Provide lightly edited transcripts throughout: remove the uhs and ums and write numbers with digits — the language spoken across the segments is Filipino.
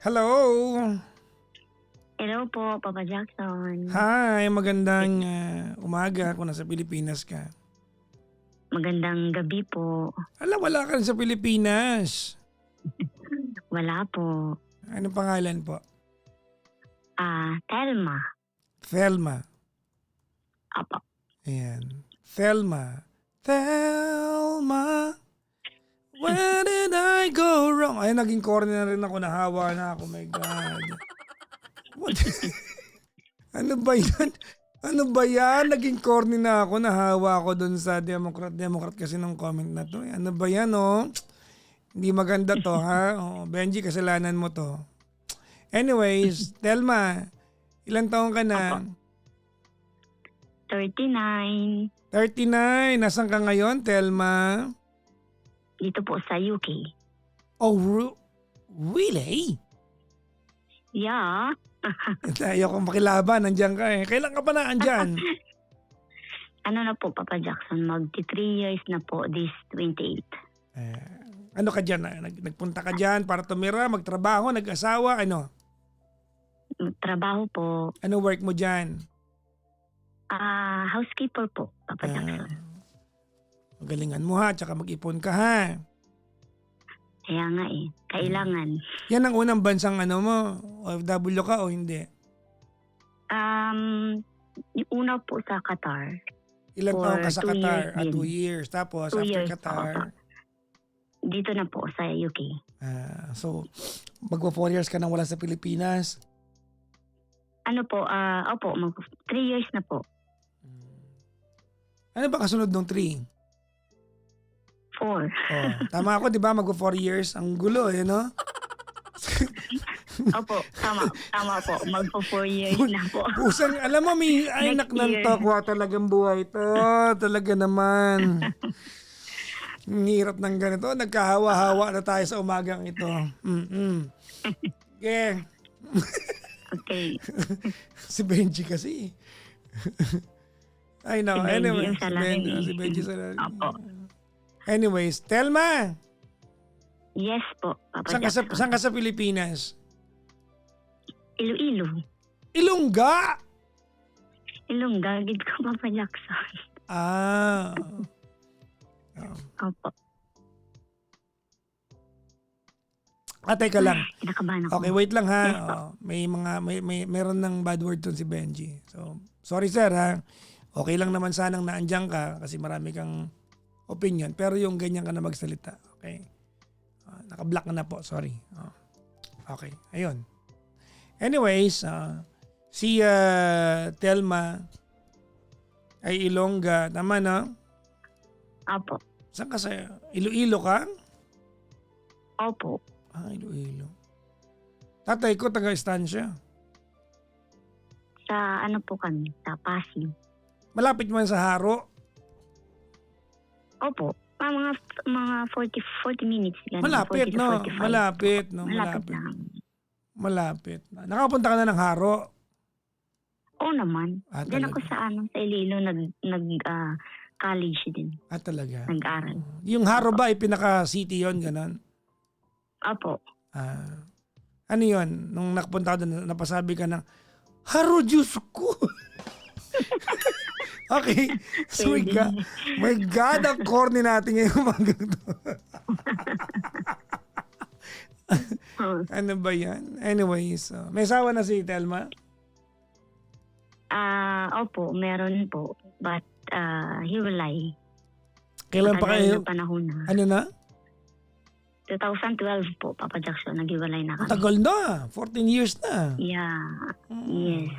Hello! Hello po, Papa Jackson. Hi! Magandang umaga kung nasa Pilipinas ka. Magandang gabi po. Wala ka rin sa Pilipinas. Wala po. Ano pangalan po? Telma. Thelma. Apo. Ayan. Thelma. Thelma. Where did I go wrong? Ay, naging corny na rin ako. Nahawa na ako. My God. What? Ano ba yan? Ano ba yan? Naging corny na ako. Nahawa ako dun sa Democrat. Democrat kasi ng comment na to. Ano ba yan, oh? Hindi maganda to, ha? Oh, Benji, kasalanan mo to. Anyways, Telma, ilang taon ka na? 39. 39. Nasaan ka ngayon, Telma? Dito po sa UK. Oh, really? Yeah. Ayoko makilaban. Nandiyan ka eh. Kailan ka pa na andyan? Ano na po, Papa Jackson? Magti 3 years na po this 28. Ano ka dyan? Nagpunta ka dyan para tumira, magtrabaho, nag-asawa, ano? Trabaho po. Ano work mo dyan? Housekeeper po, Papa Jackson. Magalingan mo ha, tsaka mag-ipon ka ha. Kaya nga eh. Kailangan. Yan ang unang bansang ano mo, OFW ka o hindi? Yung una po sa Qatar. Ilang taon ka sa 2 Qatar? years din. 2 years. Tapos 2 after years Qatar? Dito na po sa UK. So, magwa 4 years ka nang wala sa Pilipinas? Ano po, opo, 3 years na po. Ano ba kasunod ng 3? 4. Oh, tama ako, di ba? Magwa 4 years. Ang gulo, eh, no? Opo, tama po. Magpo 4 years na po. Pusang, alam mo, may anak Next ng year. tokwa talagang buhay to. Talaga naman. Ang hirap ng ganito. Nagkahawa-hawa na tayo sa umagang ito. Okay. Okay. Si Benji kasi. I know. Si Benji Anyway, yung salamin. si Benji salamin. Opo. Anyways, Telma, Yes po, Papa saan Jackson. ka sa Pilipinas? Iloilo. Ilongga! Ilongga, gid ko, Papa Jackson. Opo. Teka lang. Kinakabahan ako. Okay, wait lang ha. Yes, po. Meron ng bad word dun si Benji. So, sorry sir ha. Okay lang naman sanang naandyan ka kasi marami kang opinion. Pero yung ganyan ka na magsalita. Okay. Naka-block na po. Sorry. Okay. Ayun. Anyways, si Telma ay Ilongga. Tama na? Opo. Saan ka sa Iloilo ka? Opo. Iloilo. Tatay ko taga-estansya. Sa ano po kami? Sa Pasig. Malapit man sa Haro. Opo. Mga 40 minutes. Ganun. Malapit, 40 to no? 45. Malapit, no? Malapit lang. Malapit. Nakapunta ka na ng Haro? Oo naman. Diyan ako Talaga. sa Iloilo college din. Talaga. Nag-aral. Yung Haro ba ay pinaka-city yon ganon? Opo. Ano yon? Nung nakapunta ka doon, napasabi ka ng, Haro, Diyos ko! Okay. So my God, ang corny natin ngayong umagang to. Ano ba yan? Anyways, may asawa na si Telma? Opo, meron po. But hiwalay. Kailan pa kayo? Matagal na panahon na. Ano na? 2012 po, Papa Jackson, naghiwalay na kami. Tagal na. 14 years na. Yeah. Yes.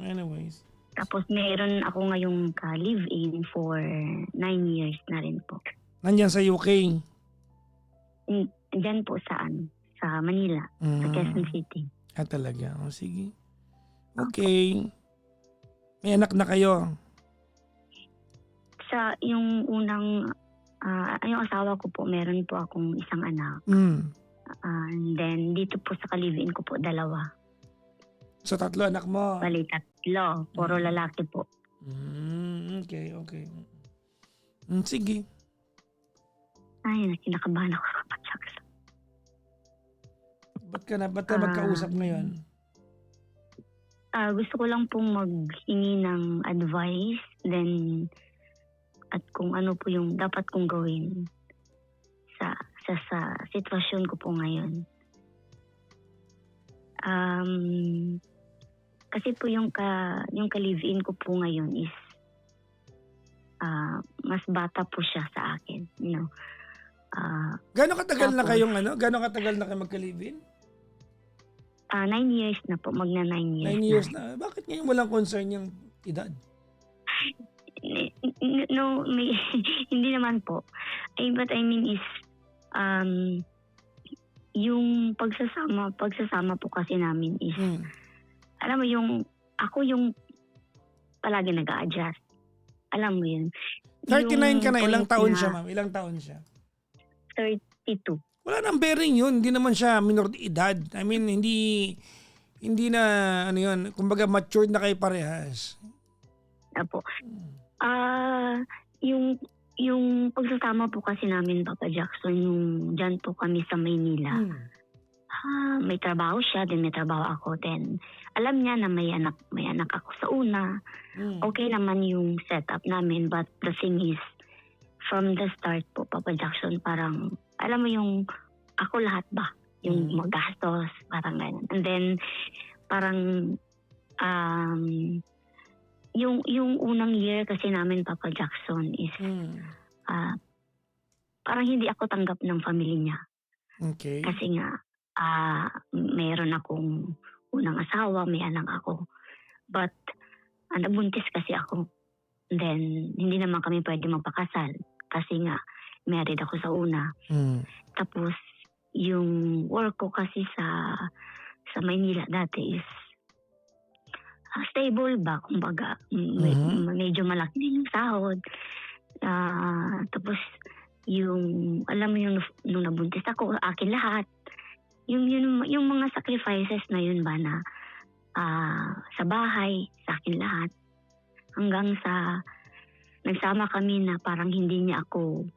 Anyways. Tapos meron ako ngayong live-in for 9 years na rin po. Nandyan sa UK? Diyan po sa Manila, sa Quezon City. Talaga. Sige. Okay. May anak na kayo? Sa yung unang, yung asawa ko po, meron po akong isang anak. And then dito po sa live-in ko po, 2. So 3 anak mo? Bali, 3. Puro lalaki po. Okay. Sige. Ay, kinakabahan ako, Papa Jackson. Ba't ka magkausap ngayon? Gusto ko lang pong maghingi ng advice, then at kung ano po yung dapat kong gawin sa sitwasyon ko po ngayon. Kasi po yung ka-live-in ko po ngayon is mas bata po siya sa akin, you know. Gano'ng katagal na Tapos, kayong Gano'ng katagal na kayo magka-live-in? 9 years na po, magna 9 years 9 years na. Bakit ngayon walang concern yung edad? No, hindi naman po. But I mean is, yung pagsasama po kasi namin is, alam mo ako yung palagi nag-a-adjust. Alam mo yun. 39 ka na, ilang point taon na siya, ma'am? Ilang taon siya? 32. Wala nang bearing yun. Hindi naman siya minor de edad. I mean, hindi na, yun, kumbaga matured na kayo parehas. Apo. Yung pagsasama po kasi namin, Papa Jackson, yung dyan po kami sa Maynila. May trabaho siya, then may trabaho ako. Then, alam niya na may anak ako sa una. Okay naman yung setup namin, but the thing is, from the start po, Papa Jackson, parang, alam mo yung, ako lahat ba? Yung magastos, parang ganyan. And then, parang, yung unang year kasi namin, Papa Jackson, is, parang hindi ako tanggap ng family niya. Okay. Kasi nga, mayroon akong unang asawa, may anak ako. But, nabuntis kasi ako. Then, hindi naman kami pwede magpakasal. Kasi nga, married ako sa una. Tapos, yung work ko kasi sa Maynila dati is stable ba? Kumbaga, medyo malaki din yung sahod. Tapos, alam mo yung nung nabuntis ako, akin lahat. Yung mga sacrifices na yun ba na sa bahay, sa akin lahat. Hanggang sa nagsama kami na parang hindi niya ako,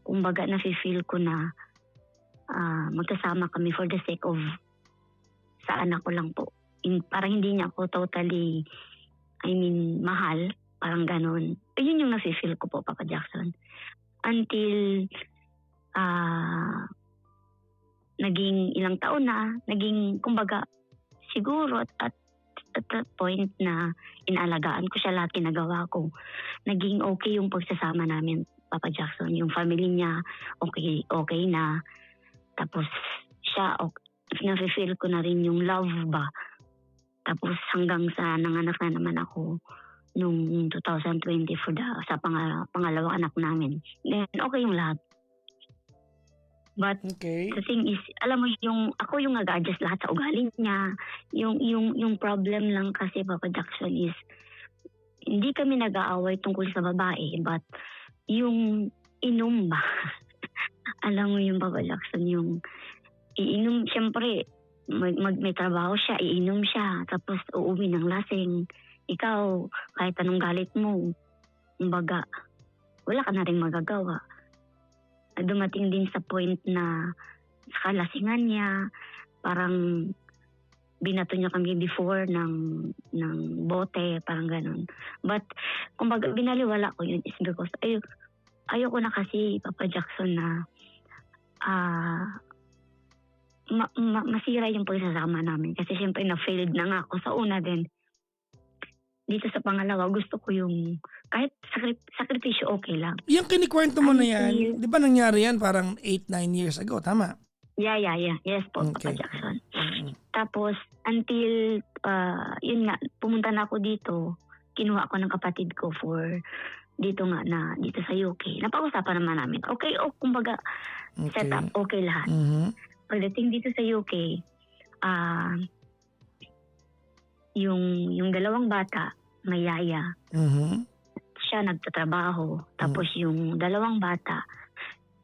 kumbaga nafe-feel ko na magkasama kami for the sake of sa anak ko lang po. Parang hindi niya ako totally, mahal. Parang ganun. Yun yung nafe-feel ko po, Papa Jackson. Until naging ilang taon na, naging kumbaga siguro at that point na inaalagaan ko siya, lahat ginagawa ko. Naging okay yung pagsasama namin, Papa Jackson. Yung family niya, okay na. Tapos siya, na-feel ko na rin yung love ba. Tapos hanggang sa nanganak na naman ako noong 2020 sa pangalawang anak namin. Then okay yung lahat. But the thing is, alam mo, ako yung nag-adjust lahat sa ugali niya. Yung problem lang kasi, Papa Jackson, is hindi kami nag-aaway tungkol sa babae, but yung inom ba? Alam mo yung Papa Jackson, yung iinom, siyempre, may trabaho siya, iinom siya, tapos uuwi ng lasing. Ikaw, kahit anong galit mo, kumbaga, wala ka na rin magagawa. Dumating din sa point na sa kalasingan niya, parang binato niya kami before ng bote, parang ganun. But, kumbaga, binaliwala ko yun is because ayoko na kasi, Papa Jackson, na masira yung pagsasama namin. Kasi siyempre na-failed na nga ako sa una din. Dito sa pangalawa, gusto ko yung kahit sakripisyo okay lang. Yung kinikwento mo na yan, di ba nangyari yan parang 8-9 years ago, tama? Yeah. Yes po, Papa Jackson. Tapos, until, yun nga, pumunta na ako dito, kinuha ako ng kapatid ko for dito sa UK. Napag-usapan naman namin. Okay, kumbaga, setup, okay lahat. Pagdating dito sa UK, yung dalawang bata, may yaya. Siya nagtatrabaho. Tapos yung dalawang bata,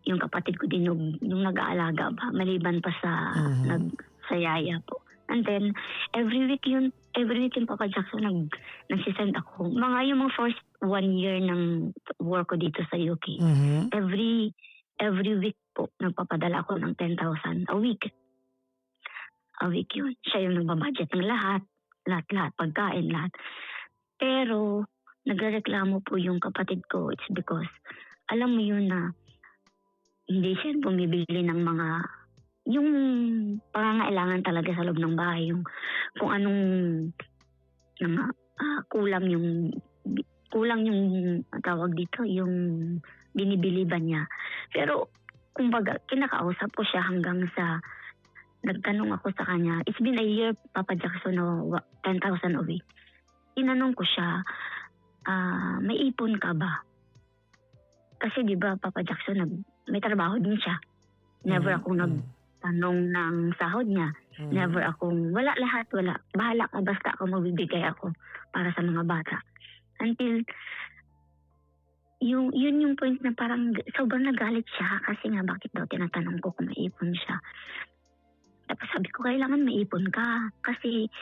yung kapatid ko din yung nag-aalaga ba, maliban pa sa yaya po. And then, every week yung Papa Jackson, nagsisend ako. Yung mga first 1 year ng work ko dito sa UK. Every week po, nagpapadala ako ng 10,000 a week. a week yun. Siya yung nagbabudget ng lahat, pagkain, lahat. Pero, nagrereklamo po yung kapatid ko. It's because, alam mo yun na, hindi siya bumibili ng mga, yung pangangailangan talaga sa loob ng bahay. Yung kung anong, mga, kulang yung tawag dito, yung binibili ba niya. Pero, kumbaga, kinakausap ko siya hanggang sa nagtanong ako sa kanya, it's been a year, Papa Jackson, no, 10,000 a week. Tinanong ko siya, may ipon ka ba? Kasi di ba Papa Jackson, may trabaho din siya. Never akong nagtanong ng sahod niya. Never akong, wala. Bahala ka, basta ako magbibigay ako para sa mga bata. Until, yun yung point na parang sobrang nagalit siya kasi nga bakit daw tinatanong ko kung may ipon siya. Tapos sabi ko, kailangan maipon ka kasi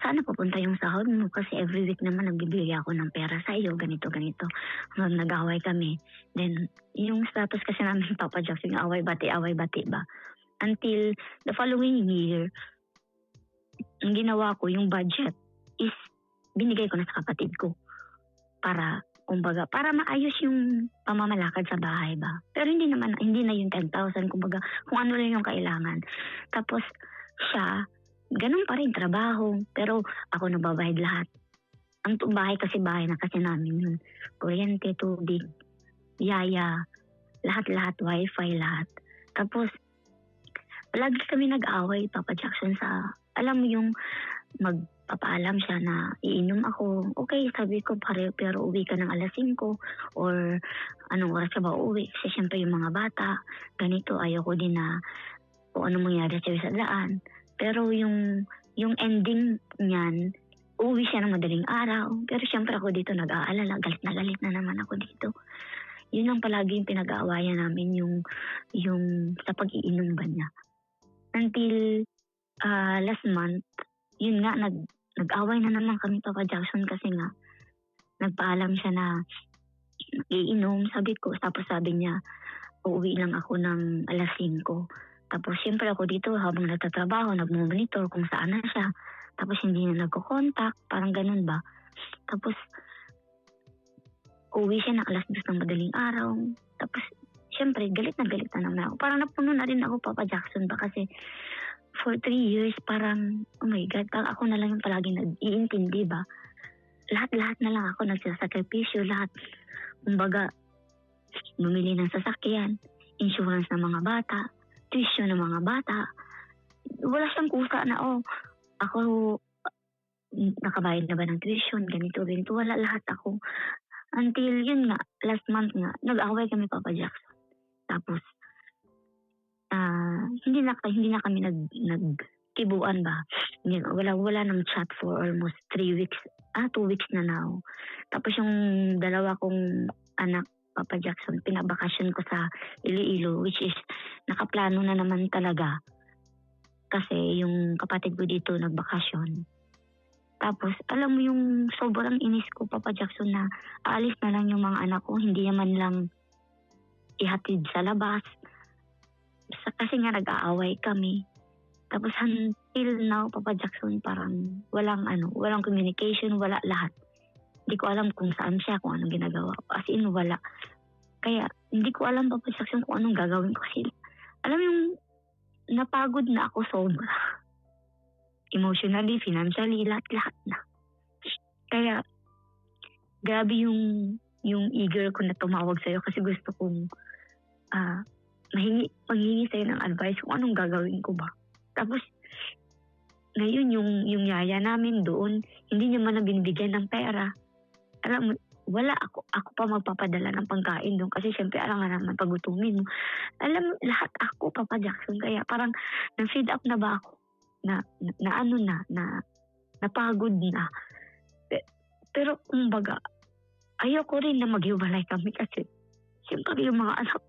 sana pupunta yung sahod mo kasi every week naman nagbibigay ako ng pera sa iyo, ganito. Hanggang nag-away kami. Then, yung status kasi namin, Papa Jackson, yung away-bati ba? Until the following year, ang ginawa ko, yung budget is binigay ko na sa kapatid ko para, kumbaga, para maayos yung pamamalakad sa bahay ba. Pero hindi na yung 10,000, kumbaga, kung ano lang yung kailangan. Tapos, siya, ganun pa rin trabaho, pero ako nababayad lahat. Ang bahay na kasi namin yun. Kuryente, tubig, yaya, lahat, wifi, lahat. Tapos, lagi kami nag-away, Papa Jackson, sa, alam mo yung magpapaalam siya na iinom ako. Okay, sabi ko, pero uwi ka ng alas 5 or anong oras ka ba uwi? Kasi syempre yung mga bata, ganito, ayoko din na kung ano mangyari sa'yo sa daan. Pero yung ending niyan, uwi siya ng madaling araw. Pero syempre ako dito nag-aalala, galit na naman ako dito. Yun ang palagi yung pinag-aawayan namin, yung sa pag-iinom ba niya. Until last month, yun nga, nag-away na naman kami, Papa Jackson, kasi nga, nagpaalam siya na iinom, tapos sabi niya, uuwi lang ako ng alas 5. Tapos siyempre ako dito, habang nagtatrabaho, nagmumonitor kung saan na siya. Tapos hindi na nagko-contact, parang ganun ba. Tapos, uuwi siya ng alas 2 ng madaling araw. Tapos, siyempre, galit na naman ako. Parang napuno na rin ako, Papa Jackson, ba, kasi for 3 years, parang, oh my God, parang ako na lang yung palagi nag-iintindi ba. Lahat na lang ako nagsasakripisyo, lahat. Kumbaga, bumili ng sasakyan, insurance ng mga bata, tuition ng mga bata. Wala siyang kusa na, ako, nakabayad na ba ng tuition, ganito. Wala, lahat ako. Until yun nga, last month nga, nag-away kami, Papa Jackson. Tapos, hindi na kami nagkibuan ba. Wala nang chat for almost 3 weeks. 2 weeks na now. Tapos yung dalawa kong anak, Papa Jackson, pinabakasyon ko sa Iloilo, which is nakaplano na naman talaga. Kasi yung kapatid ko dito nagbakasyon. Tapos, alam mo yung sobrang inis ko, Papa Jackson, na aalis na lang yung mga anak ko, hindi naman lang ihatid sa labas. Kasi nga nag-aaway kami. Tapos until now, Papa Jackson, parang walang communication, wala lahat. Hindi ko alam kung saan siya, kung anong ginagawa. As in, wala. Kaya, hindi ko alam, Papa Jackson, kung anong gagawin ko. Kasi, alam yung napagod na ako sobra. Emotionally, financially, lahat na. Kaya, grabe yung eager ko na tumawag sa'yo kasi gusto kong maghingi sa'yo ng advice kung anong gagawin ko ba. Tapos, ngayon yung yaya namin doon, hindi niya man na binibigyan ng pera. Alam mo, wala ako pa magpapadala ng pagkain doon kasi syempre alam nga naman pagutumin mo. Alam mo, lahat ako, Papa Jackson. Kaya parang na-feed up na ba ako? Na napagod na. Pero kumbaga, ayoko rin na maghiwalay kami kasi siyempre yung mga anak,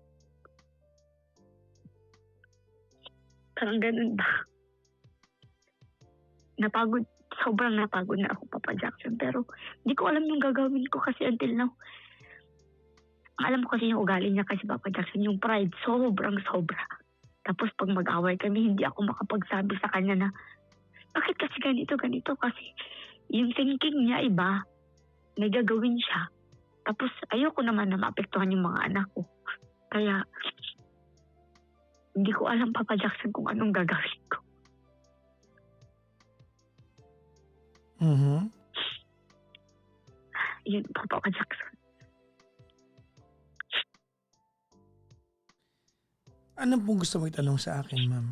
parang ganun ba? Sobrang napagod na ako, Papa Jackson. Pero hindi ko alam yung gagawin ko kasi until now. Alam ko kasi yung ugali niya kasi, Papa Jackson, yung pride, sobrang sobra. Tapos pag mag-away kami, hindi ako makapagsabi sa kanya na, bakit kasi ganito, ganito? Kasi yung thinking niya iba, may gagawin siya. Tapos ayoko naman na maapektuhan yung mga anak ko. Kaya hindi ko alam, Papa Jackson, kung anong gagawin ko. Mhm. Yun po, Papa Jackson. Ano pong gusto mo itanong sa akin, ma'am?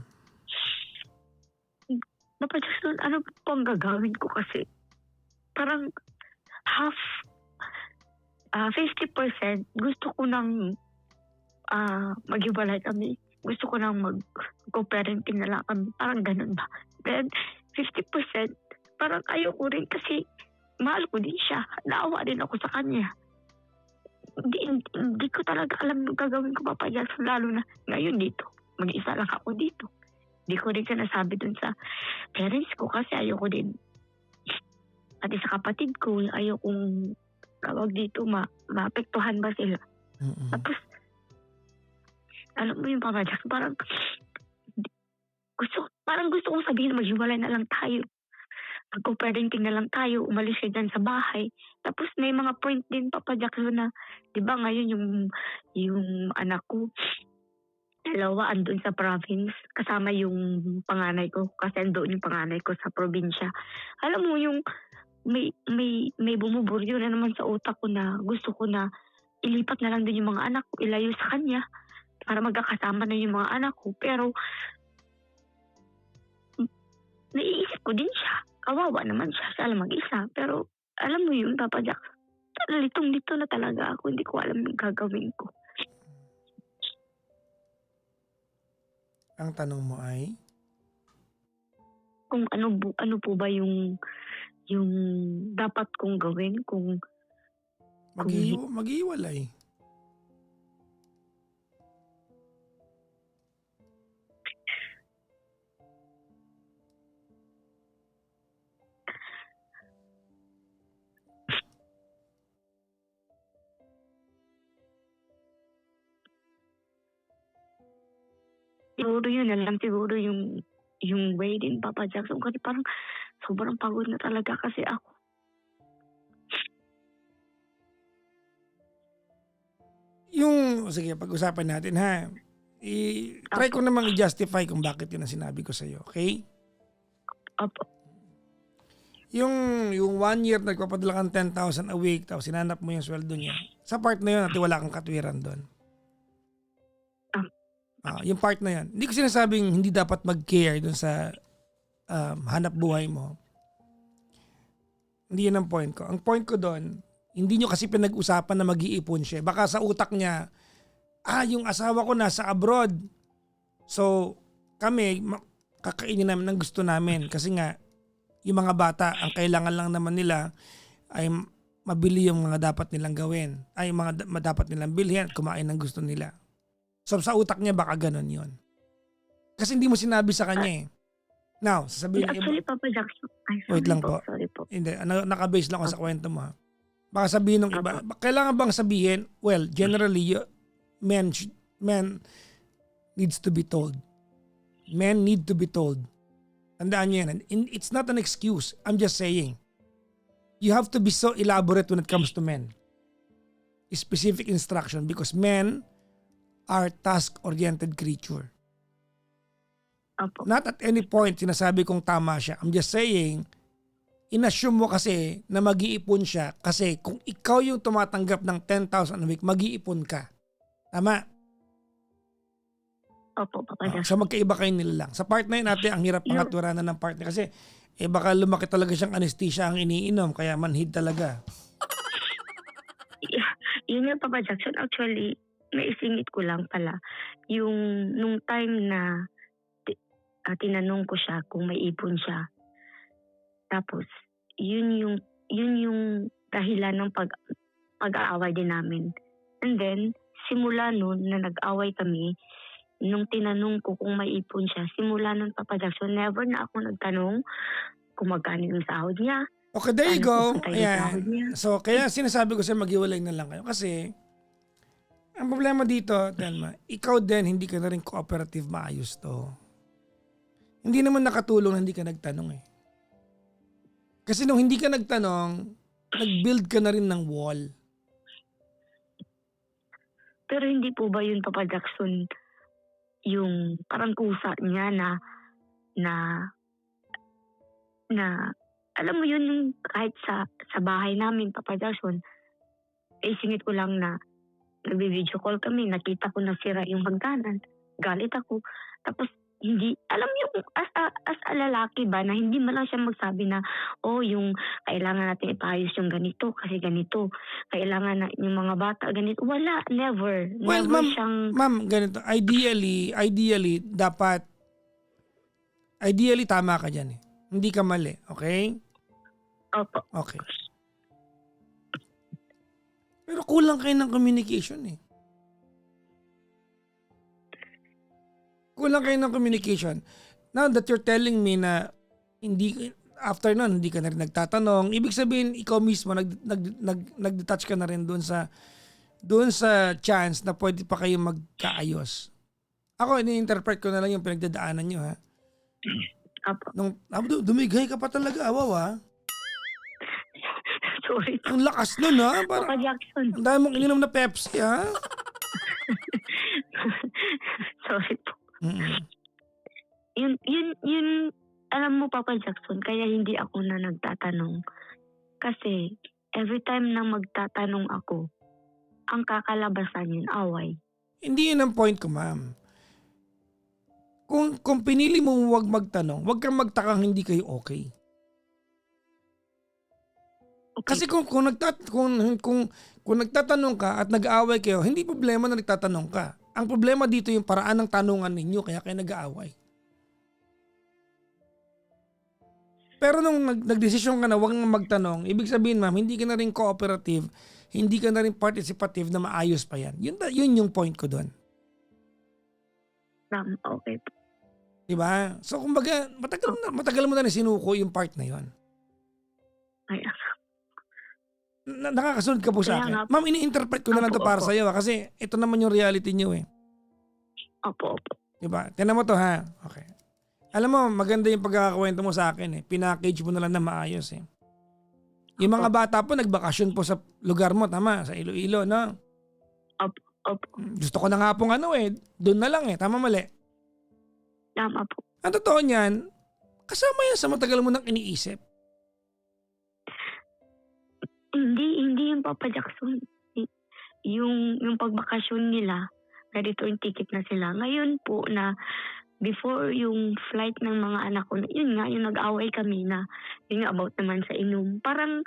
Papa Jackson, ano po ang gagawin ko kasi parang half, 50% gusto ko nang maghiwalay kami. Gusto ko nang mag-co-parenting na lang kami. Parang ganun ba? Then 50% parang ayoko rin kasi mahal ko din siya. Naawa din ako sa kanya. Hindi ko talaga alam yung gagawin ko, Papa Jackson, lalo na ngayon dito. Mag-isa lang ako dito. Hindi ko rin sinasabi dun sa parents ko kasi ayoko din. Pati sa kapatid ko, ayokong tawag dito, maapektuhan ba sila. Mm-mm. Tapos, alam mo yung Papa Jackson, parang gusto kong sabihin, maghiwalay na lang tayo. Mag-co-parenting na lang tayo, umalis ka dyan sa bahay. Tapos may mga point din, Papa Jackson, na, di ba ngayon yung anak ko, dalawa andun sa province, kasama yung panganay ko, kasi andun yung panganay ko sa probinsya. Alam mo yung may bumuburyo na naman sa utak ko na gusto ko na ilipat na lang din yung mga anak ko, ilayo sa kanya, para magkakasama na yung mga anak ko. Pero naiisip ko din siya. Kawawa naman siya lang mag-isa. Pero alam mo yun, Papa Jack, litong-lito na talaga ako. Hindi ko alam yung gagawin ko. Ang tanong mo ay? Kung ano po ba yung dapat kong gawin kung Maghiwalay. siguro yun na lang, siguro yung way din, Papa Jackson, kasi parang sobrang pagod na talaga kasi ako. Sige, pag-usapan natin ha. Try ko namang i-justify kung bakit yun ang sinabi ko sa'yo, okay? Opo. Yung 1 year nagpapadala kang 10,000 a week tapos sinanap mo yung sweldo niya. Sa part na yun, wala kang katwiran doon. Yung part na yan. Hindi ko sinasabing hindi dapat mag-care doon sa hanap buhay mo. Hindi yun ang point ko. Ang point ko doon, hindi nyo kasi pinag-usapan na mag-iipon siya. Baka sa utak niya, yung asawa ko nasa abroad. So, kami, kakainin namin ng gusto namin. Kasi nga, yung mga bata, ang kailangan lang naman nila ay mabili yung mga dapat nilang gawin. Ay, yung mga dapat nilang bilhin at kumain ng gusto nila. So, sa utak niya, baka ganun yon. Kasi hindi mo sinabi sa kanya eh. Now, sasabihin niya, Actually, Papa Jackson, wait lang po. Sorry po. Hindi, nakabase lang ako sa kwento mo ha. Baka sabihin ng iba, kailangan bang sabihin, well, generally, men needs to be told. Men need to be told. Tandaan nyo yan. It's not an excuse. I'm just saying. You have to be so elaborate when it comes to men. Specific instruction because men are task-oriented creature. Opo. Not at any point sinasabi kong tama siya. I'm just saying, inassume mo kasi na mag-iipon siya kasi kung ikaw yung tumatanggap ng 10,000 a week, mag-iipon ka. Tama? Opo, Papa Jackson. So magkaiba kayo nila lang. Sa partner natin, ang hirap pangatwiranan ng partner kasi baka lumaki talaga siyang anesthesia ang iniinom kaya manhid talaga. Yun yung Papa Jackson. Actually, naisingit ko lang pala. Nung time na tinanong ko siya kung may ipon siya. Tapos, yun yung dahilan ng pag-aaway din namin. And then, simula nun na nag-away kami, nung tinanong ko kung may ipon siya, simula nun, Papa Jackson, never na ako nagtanong kung magkano yung sahod niya. Okay, there you go. Ayan. So, kaya sinasabi ko sa'yo maghiwalay na lang kayo kasi Ang problema dito, Telma, ikaw din hindi ka na rin cooperative maayos to. Hindi naman nakatulong na hindi ka nagtanong eh. Kasi nung hindi ka nagtanong, nag-build ka na rin ng wall. Pero hindi po ba yun, Papa Jackson, yung parang kusa niya na alam mo yun, yung kahit sa bahay namin, Papa Jackson, singit ko lang na nagbi-video call kami, nakita ko na sira yung hagdanan, galit ako. Tapos hindi, alam yung as a lalaki ba, na hindi man lang siya magsabi na, yung kailangan natin ipayos yung ganito, kasi ganito, kailangan na yung mga bata, ganito. Wala, never. Well, Never ma'am, siyang, ganito. Ideally, tama ka dyan eh. Hindi ka mali, okay? opo. Okay. Pero kulang kayo ng communication eh. Kulang kayo ng communication. Now that you're telling me na after nun, hindi ka na rin nagtatanong, ibig sabihin, ikaw mismo, nag-detach ka na rin doon sa chance na pwede pa kayo magkaayos. Ako, ini-interpret ko na lang yung pinagdadaanan nyo, ha? Opo. Dumigay ka pa talaga, awaw, ha? Sorry po. Ang lakas nun, ha? Papa Jackson. Ang dami mong ininom na Pepsi, ha? Sorry po. Mm-mm. Yun, alam mo, Papa Jackson, kaya hindi ako na nagtatanong. Kasi every time na magtatanong ako, ang kakalabasan yun, away. Hindi yun ang point ko, ma'am. Kung pinili mong huwag magtanong, huwag kang magtakang hindi kayo okay. Kasi kung nagtatanong ka at nag-aaway kayo, hindi problema na nagtatanong ka. Ang problema dito yung paraan ng tanungan ninyo kaya kayo nag-aaway. Pero nung nagdesisyon ka na huwag magtanong, ibig sabihin, ma'am, hindi ka na rin cooperative, hindi ka na rin participative na maayos pa yan. Yun yung point ko doon. Okay po. Diba? So kumbaga, matagal mo na rin sinuko yung part na yon. Ay, Nakakasunod ka po sa Kaya akin. nga po. Ma'am, ini-interpret ko na lang to para Opo. sa iyo kasi ito naman yung reality niyo eh. opo. Diba? Tignan mo to ha. Okay. Alam mo, maganda yung pagkakakwento mo sa akin eh. Pinackage mo na lang na maayos eh. Yung mga bata po, nagbakasyon po sa lugar mo, tama? Sa Iloilo, no? Opo. Gusto ko na nga pong doon na lang eh. Tama mali? Tama po. Ang totoo niyan, kasama yan sa matagal mo nang iniisip. Hindi yung Papa Jackson. Yung pagbakasyon nila, ready to ticket na sila. Ngayon po na before yung flight ng mga anak ko, yun nga, yung nag-away kami na, yun nga about naman sa inom. Parang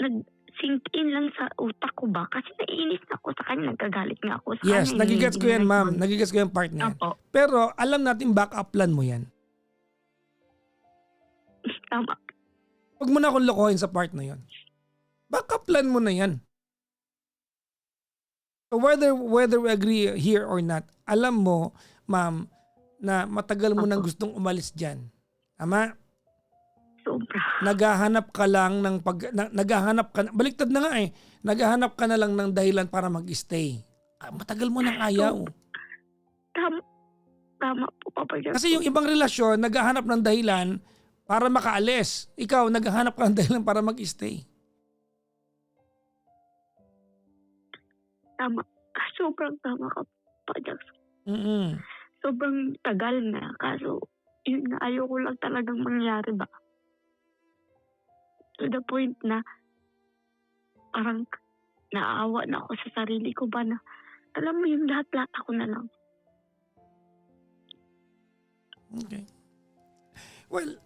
nag-sink in lang sa utak ko ba? Kasi naiinis na ako sa kanya, nagkagalit nga ako sa kanya. Yes, nagigets ko yan, ma'am. Nagigets ko yung part na yan. Opo. Pero alam natin backup plan mo yan. Tama. Huwag mo na akong lokohin sa part na yon. Backup plan mo na yan. So whether we agree here or not, alam mo, ma'am, na matagal mo nang gustong umalis dyan. Tama? Sobra. Naghahanap ka lang ng baliktad na nga eh. Naghahanap ka na lang ng dahilan para mag-stay. Matagal mo nang ayaw. Tama po, Papa Jackson. Kasi yung ibang relasyon, naghahanap ng dahilan para makaalis. Ikaw, naghahanap ka ng dahilan para mag-stay. Tama. Sobrang tama ka, Papa Jackson. Mm-mm. Sobrang tagal na. Kaso, yun na, ayoko lang talagang mangyari ba? To the point na parang naaawa na ako sa sarili ko ba na alam mo yung lahat-lahat ako na lang. Okay. Well,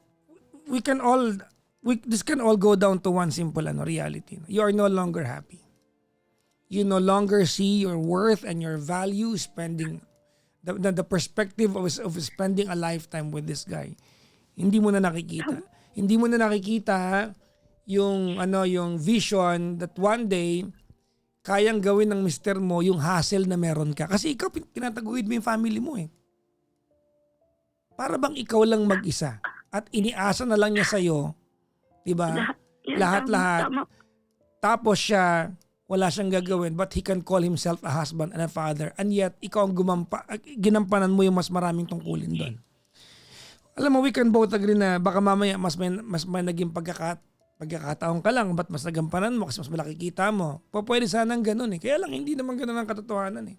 this can all go down to one simple reality. You are no longer happy. You no longer see your worth and your value spending the perspective of spending a lifetime with this guy. Hindi mo na nakikita. Hindi mo na nakikita yung vision that one day kayang gawin ng mister mo yung hassle na meron ka. Kasi ikaw pinataguyod mo yung family mo eh. Para bang ikaw lang mag-isa at iniasa na lang niya sa'yo, diba? Lahat-lahat. Tama. Tapos siya, wala siyang gagawin, but he can call himself a husband and a father, and yet ikaw ang ginampanan mo yung mas maraming tungkulin doon. Alam mo, we can both agree na baka mamaya mas may naging pagkakataon ka lang, ba't mas nagampanan mo kasi mas malaki kita mo. Pwede sanang ganun eh. Kaya lang hindi naman ganun ang katotohanan eh.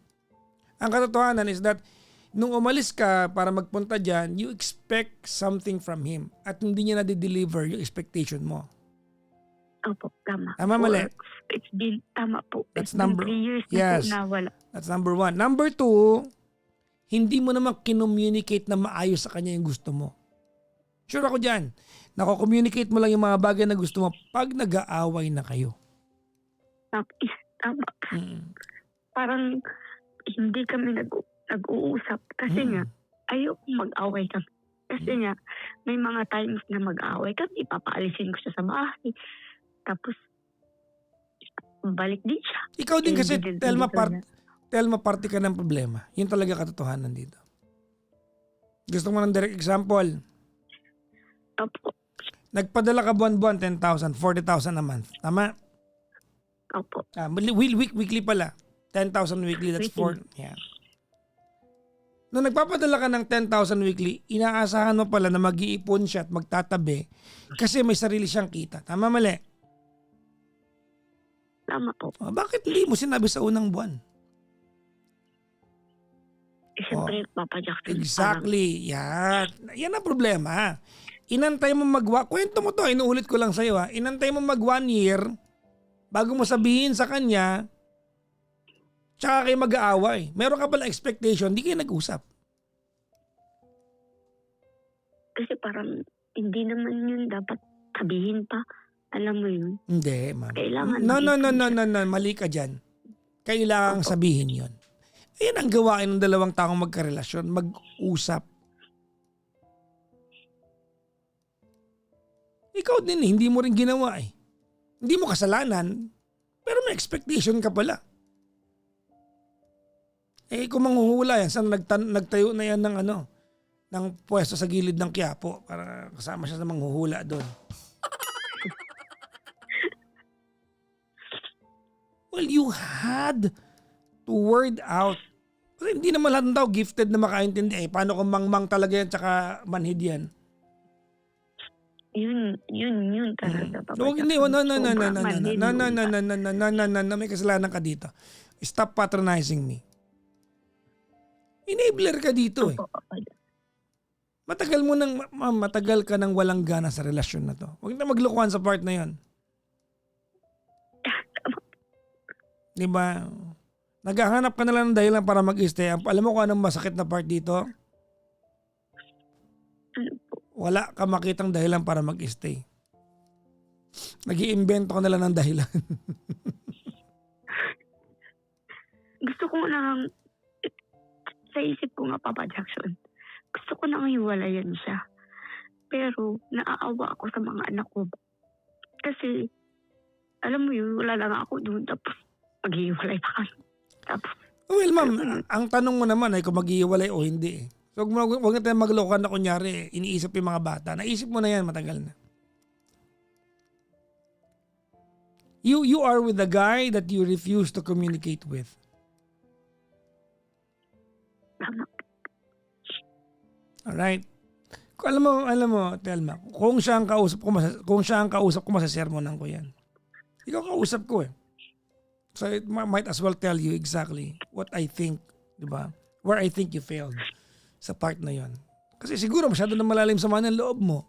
Ang katotohanan is that nung umalis ka para magpunta dyan, you expect something from him at hindi niya na-deliver yung expectation mo. Opo, tama. Tama, mali? It's been, tama po. That's It's number- been 3 years yes. na po na wala. That's number 1. Number 2, hindi mo naman kinommunicate na maayos sa kanya yung gusto mo. Sure ako dyan. Nako-communicate mo lang yung mga bagay na gusto mo pag nag-aaway na kayo. Tama. Mm. Parang hindi kami nag-uusap kasi nga ayoko mag-away kami. Kasi nga may mga times na mag-away kami, papaalisin ko siya sa bahay. Tapos balik din siya. Ikaw din kasi, Hindi Telma, party ka ng problema. Yun talaga katotohanan dito. Gusto mo ng direct example? Opo. Nagpadala ka buwan-buwan, 10,000, 40,000 a month. Tama? Opo. Weekly pala. 10,000 weekly, that's Weekly. 4. Yeah. Nung nagpapadala ka ng 10,000 weekly, inaasahan mo pala na mag-iipon siya at magtatabi kasi may sarili siyang kita. Tama, mali? Tama po. Bakit hindi mo sinabi sa unang buwan? Siyempre, Papa Jackson. Exactly. Yan ang problema. Inantay mo kwento mo to, inuulit ko lang sa'yo ha. Inantay mo 1 year bago mo sabihin sa kanya, tsaka kayo mag-aaway. Meron ka pala expectation, di kayo nag-usap. Kasi parang hindi naman yun dapat sabihin pa. Alam mo yun. Hindi, ma'am. Kailangan No. Mali ka dyan. Kailangang sabihin yon. Ayan ang gawain ng dalawang taong magkarelasyon. Mag-usap. Ikaw din hindi mo rin ginawa eh. Hindi mo kasalanan, pero may expectation ka pala. Kung manghuhula yan, saan nagtayo na yan ng pwesto sa gilid ng Quiapo para kasama siya sa manghuhula doon. Well, you had to word out. Kasi hindi naman lahat ng tao gifted na makaintindi. Paano kung mangmang talaga yan tsaka manhid yan? Yun talaga. No, hindi. No. May kasalanan ka dito. Stop patronizing me. Enabler ka dito eh. Matagal ka nang walang gana sa relasyon na to. Huwag na maglukuhan sa part na yon. Diba? Naghahanap ka na lang ng dahilan para mag-stay. Alam mo kung anong masakit na part dito? Wala ka makitang dahilan para mag-stay. Nag-iimbento ka na lang ng dahilan. Gusto ko na sa isip ko nga, Papa Jackson, gusto ko na hiwalayan siya. Pero naaawa ako sa mga anak ko. Kasi, alam mo yun, wala lang ako doon. Tapos, maghihiwalay pa kami. Tapos, well, ma'am, ang tanong mo naman ay kung maghihiwalay o hindi eh. So, huwag na tayo magloka na kunyari, iniisip yung mga bata. Naisip mo na yan, matagal na. You are with the guy that you refuse to communicate with. tama. Alright? Alam mo, Telma, kung siya ang kausap ko, masasermonan ko yan. Ikaw kausap ko eh. So it might as well tell you exactly what I think, di ba? Where I think you failed sa part na yon. Kasi siguro masyado na malalim sa mga loob mo.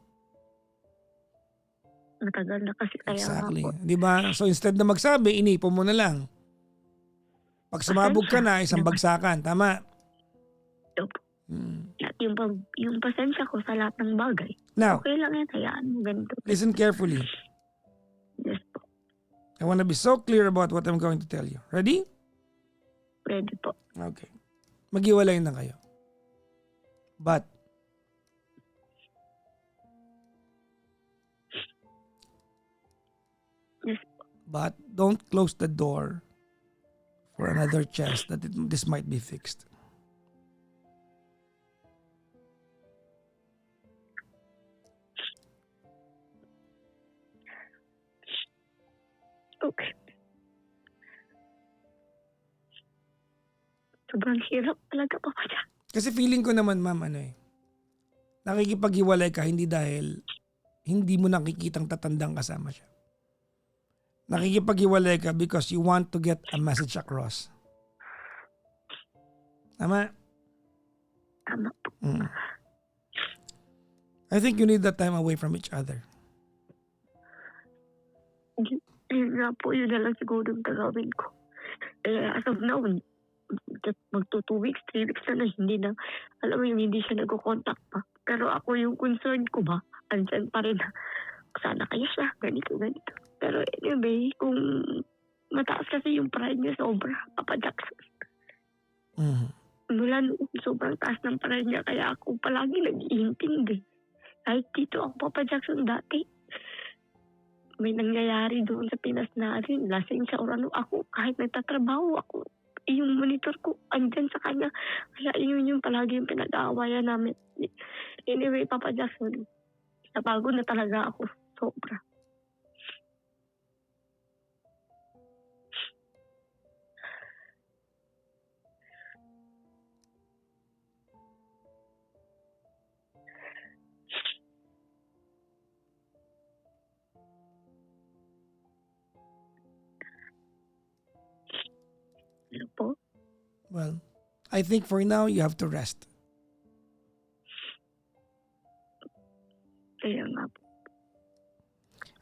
Matagal na kasi kaya Exactly. nga po. Di ba? So instead na magsabi, inipo mo na lang. Pag sumabog ka na, isang bagsakan. Tama? Opo. At yung pasensya ko sa lahat ng bagay. Now, Okay lang yan, hayaan mo ganito. listen carefully. Yes po. I want to be so clear about what I'm going to tell you. Ready? Ready po. Okay. Maghiwalay na kayo. But, Yes po. don't close the door for another chance that this might be fixed. Okay. Sobrang hirap talaga, Papa Jack. Kasi feeling ko naman, ma'am, nakikipaghiwalay ka hindi dahil hindi mo nakikitang tatandang kasama siya. Nakikipaghiwalay ka because you want to get a message across. Tama? Tama po. Mm. I think you need that time away from each other. Yun nga po, yun na lang siguro yung gagawin ko. As of now, magto 2 weeks, 3 weeks na hindi na, alam mo yung hindi siya nagko-contact pa. Pero ako yung concern ko ba, andyan pa rin na, sana kaya siya, ganito. Pero anyway, kung mataas kasi yung pride niya sobra, Papa Jackson. Mula noon, sobrang taas ng pride niya, kaya ako palagi nag-iintindi. Kahit dito ako, Papa Jackson, dati, may nangyayari doon sa Pinas na rin, lasing siya or ano, ako, kahit nagtatrabaho ako, yung monitor ko, andyan sa kanya. Kaya yun yung palagi yung pinag-aawayan namin. Anyway, Papa Jackson, napagod na talaga ako. Sobra. Ano po? Well, I think for now, you have to rest. Kaya nga po.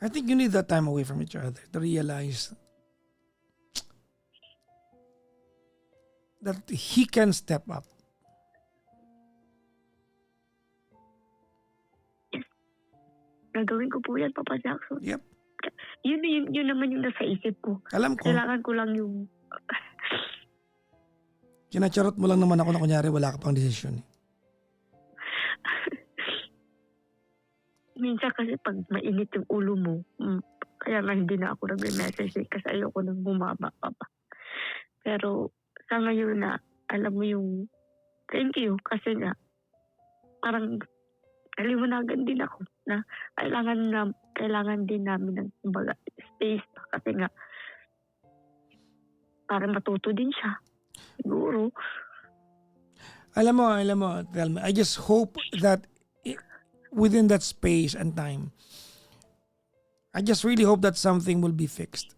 I think you need that time away from each other to realize that he can step up. Gagawin ko po yan, Papa Jackson. Yep. Yun naman yung nasa isip ko. Alam ko. Kailangan ko lang yung... Kinacharot mo lang naman ako na kunyari wala ka pang desisyon. Minsan kasi pag mainit yung ulo mo, kaya nga hindi na ako nag-message kasi ayoko nang bumaba pa pa. Pero sa ngayon na, alam mo yung thank you kasi nga parang aliwanagan din ako na kailangan din namin ng kumbaga, space kasi nga para matuto din siya. Siguro. Alam mo, Thelma, I just hope that within that space and time, I just really hope that something will be fixed.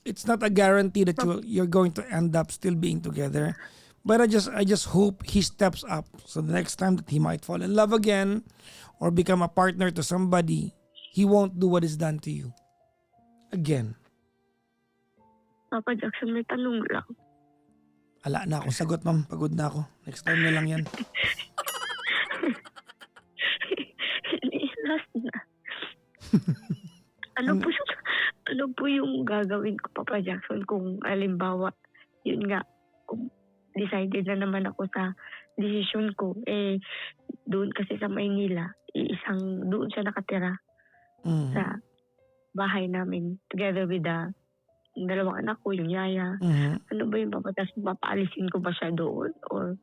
It's not a guarantee that you're going to end up still being together, but I just hope he steps up. So the next time that he might fall in love again or become a partner to somebody, he won't do what is done to you again. Papa Jackson, may tanong lang. Ala na akong sagot, ma'am. Pagod na ako. Next time na lang yan. Last na. Ano po yung gagawin ko, Papa Jackson, kung alimbawa, yun nga, kung decided na naman ako sa decision ko, doon kasi sa Maynila, doon siya nakatira sa bahay namin, together with yung dalawang anak ko, yung yaya. Ano ba yung papatas? Papaalisin ko ba siya doon? Or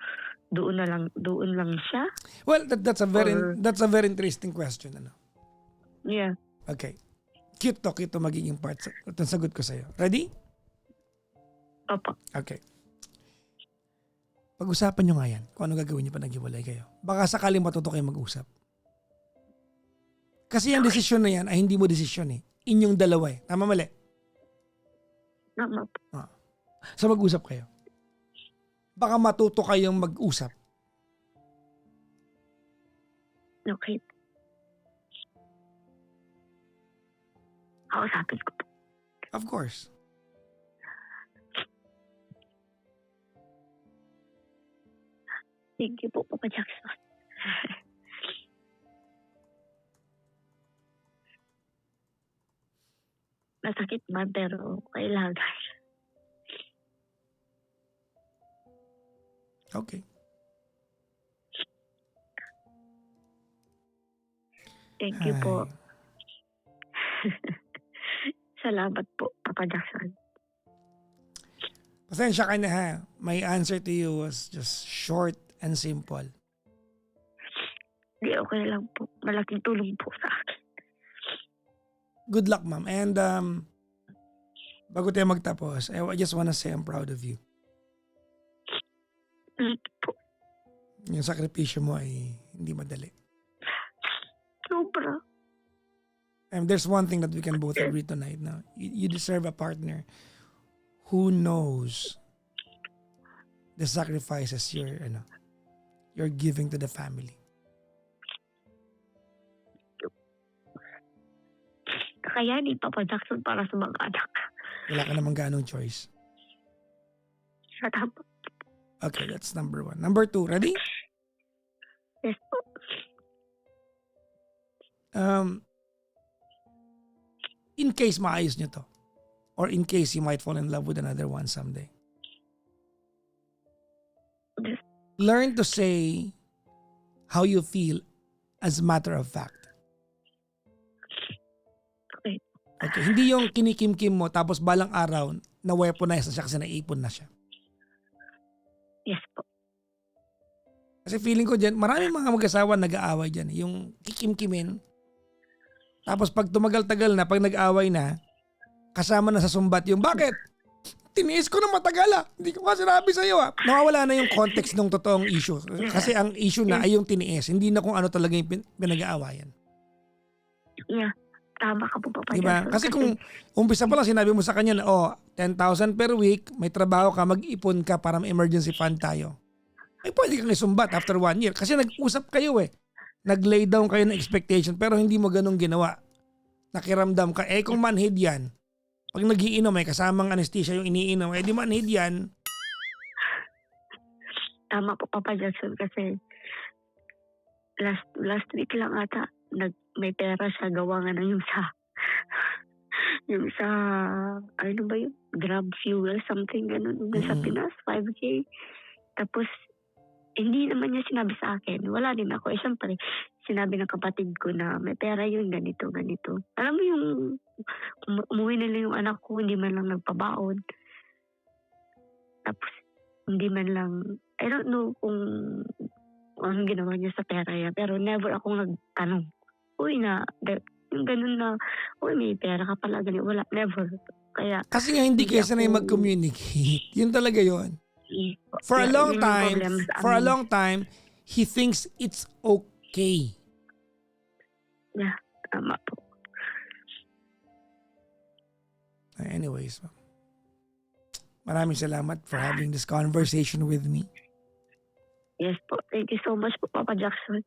doon lang siya? Well, that's a very interesting question. Ano? Yeah. Okay. Cute to magiging part. Itong sagot ko sa'yo. Ready? Opo. Okay. Pag-usapan nyo nga yan kung ano gagawin nyo pa naghiwalay kayo. Baka sakaling matuto kayo mag-usap. Kasi yung desisyon na yan ay hindi mo desisyon eh. Inyong dalawa eh. Tama mali? Tama po. So mag-usap kayo. Baka matuto kayong mag-usap. Okay. Kausapin ko po. Of course. Thank you po, Papa Jackson. Masakit man, pero kailangan. Okay. Thank you po. Salamat po, Papa Jackson. Pasensya ka na ha. My answer to you was just short and simple. Di okay lang po. Malaking tulong po sa akin. Good luck, ma'am. And bago tayo magtapos, I just wanna say I'm proud of you. Po, Yung sakripisyo mo ay hindi madali. sobra. And there's one thing that we can both agree tonight. No? You deserve a partner who knows the sacrifices you're giving to the family. Kaya ni Papa Jackson para sa mga anak. Wala ka namang ganong choice. Tama. Okay, that's number 1. Number 2, ready? Yes po. In case maayos nyo to, or in case you might fall in love with another one someday, Yes. learn to say how you feel as a matter of fact. Okay. Okay, hindi yung kinikim-kim mo tapos balang araw na weaponize na siya kasi naipon na siya. Yes po. Kasi feeling ko dyan, maraming mga mag-asawa nag-aaway dyan. Yung kikim-kimin. Tapos pag tumagal-tagal na, pag nag-aaway na, kasama na sa sumbat yung, bakit? Tiniis ko na matagal ah. Hindi ko nga sinabi sa'yo ah. Nawawala na yung context ng totoong issue. Kasi ang issue na ay yung tiniis. Hindi na kung ano talaga yung pinag-aawayan. Yeah. Tama ka po, Papa Diba? Jackson. Kasi kung umpisa pa lang sinabi mo sa kanya na 10,000 per week, may trabaho ka, mag-ipon ka para may emergency fund tayo. Ay pwede kang isumbat after 1 year. Kasi nag-usap kayo eh. Nag-lay down kayo ng expectation pero hindi mo ganun ginawa. Nakiramdam ka. Kung manhid yan, pag nagiinom may kasamang anesthesia yung iniinom, di manhid yan. Tama po, Papa Jackson, kasi last week lang ata may pera siya, gawa nga na yung sa ano ba yun? Grab fuel, something ganun. Sa Pinas, 5K. Tapos, hindi naman niya sinabi sa akin. Wala din ako. Siyempre, sinabi ng kapatid ko na may pera yun, ganito. Alam mo yung umuwi na lang yung anak ko, hindi man lang nagpabaon. Tapos, hindi man lang, I don't know kung anong ginawa niya sa pera yan. Pero never akong nagtanong. Yung ganun na, may pera ka pala, ganun. Wala, never. Kaya, Kasi nga hindi kayo sanay mag-communicate. Yun talaga yun. For a long time, he thinks it's okay. Yeah, tama po. Anyways, maraming salamat for having this conversation with me. Yes po. Thank you so much po, Papa Jackson.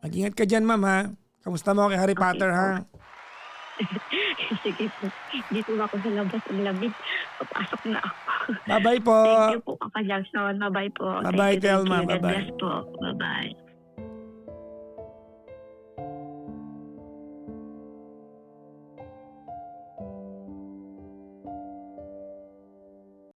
Mag-ingat ka dyan, ma'am, ha? Kamusta mo kay Harry Potter, ha? Sige po. Dito na ako sa labas. Ang lamig. Papasok na ako. Bye-bye po. Thank you po, Papa Jackson. Bye-bye po. Bye-bye, Thank you, Telma. God Bye-bye. bless po. Bye-bye.